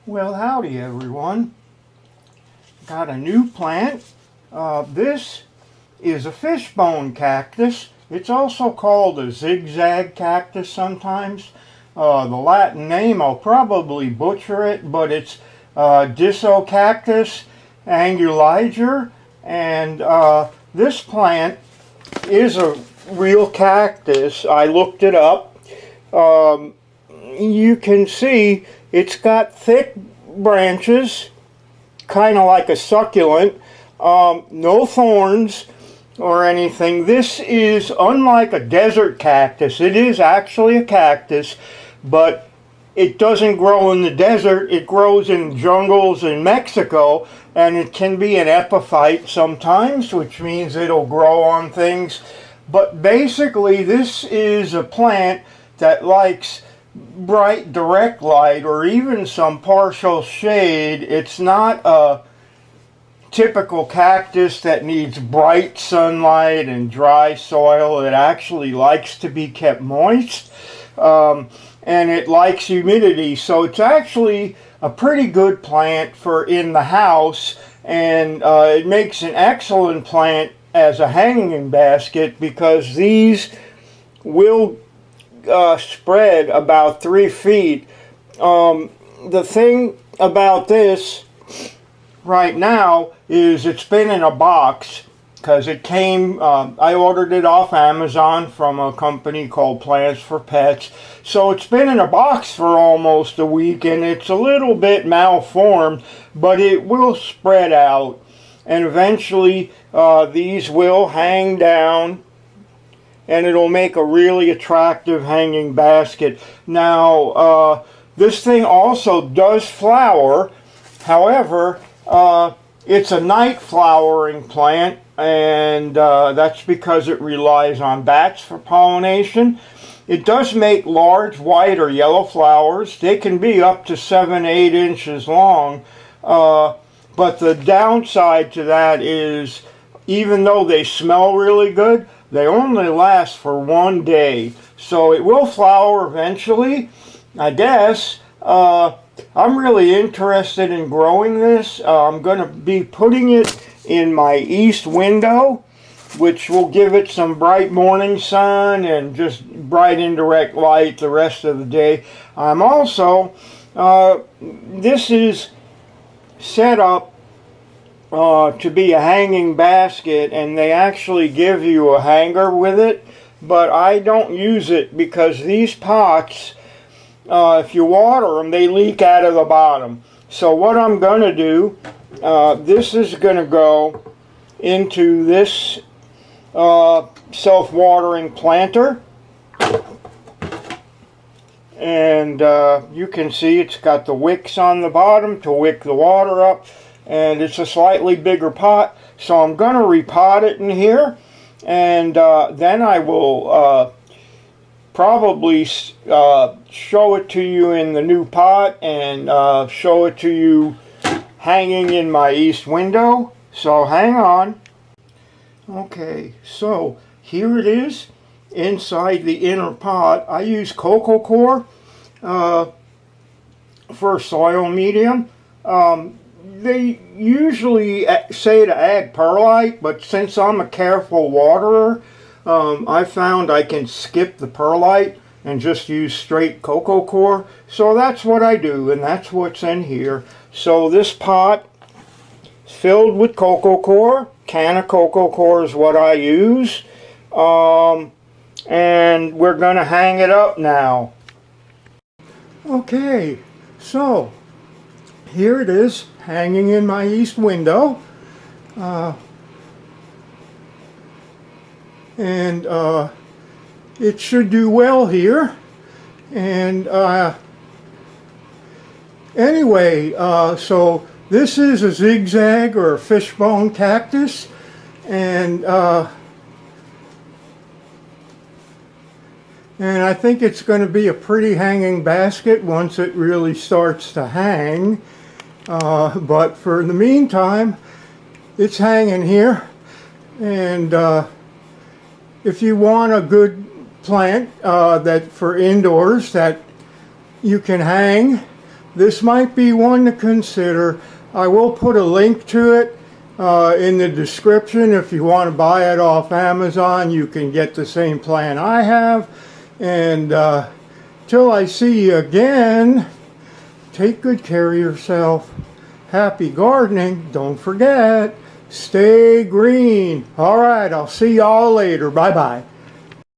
Well, howdy everyone. Got a new plant. This is a fishbone cactus. It's also called a zigzag cactus sometimes. The Latin name, I'll probably butcher it, but it's Cactus angulager. And this plant is a real cactus. I looked it up. You can see it's got thick branches, kind of like a succulent, no thorns or anything. This is unlike a desert cactus. It is actually a cactus, but it doesn't grow in the desert. It grows in jungles in Mexico, and it can be an epiphyte sometimes, which means it'll grow on things. But basically, this is a plant that likes bright direct light or even some partial shade. It's not a typical cactus that needs bright sunlight and dry soil. It actually likes to be kept moist, and it likes humidity, so it's actually a pretty good plant for in the house, and it makes an excellent plant as a hanging basket because these will spread about 3 feet. The thing about this right now is it's been in a box because it came, I ordered it off Amazon from a company called Plants for Pets. So it's been in a box for almost a week, and it's a little bit malformed, but it will spread out, and eventually these will hang down, and it'll make a really attractive hanging basket. Now, this thing also does flower. However, it's a night flowering plant, and that's because it relies on bats for pollination. It does make large white or yellow flowers. They can be up to 7-8 inches long, but the downside to that is, even though they smell really good, they only last for 1 day. So it will flower eventually, I guess. I'm really interested in growing this. I'm going to be putting it in my east window, which will give it some bright morning sun and just bright indirect light the rest of the day. I'm also, this is set up to be a hanging basket, and they actually give you a hanger with it, but I don't use it because these pots, if you water them, they leak out of the bottom. So what I'm going to do, this is going to go into this self-watering planter, and you can see it's got the wicks on the bottom to wick the water up, and it's a slightly bigger pot, so I'm going to repot it in here, and then I will probably show it to you in the new pot, and show it to you hanging in my east window. So hang on. Okay, so here it is inside the inner pot. I use coco coir for soil medium. They usually say to add perlite, but since I'm a careful waterer, I found I can skip the perlite and just use straight coco coir. So that's what I do, and that's what's in here. So this pot is filled with coco coir. Can of coco coir is what I use. And we're going to hang it up now. Okay, so here it is, hanging in my east window. And it should do well here. And anyway, so this is a zigzag or a fishbone cactus, and I think it's going to be a pretty hanging basket once it really starts to hang. But for the meantime, it's hanging here. And if you want a good plant that for indoors that you can hang, this might be one to consider. I will put a link to it in the description. If you want to buy it off Amazon, you can get the same plan I have. And till I see you again, take good care of yourself. Happy gardening. Don't forget, stay green. All right, I'll see y'all later. Bye-bye.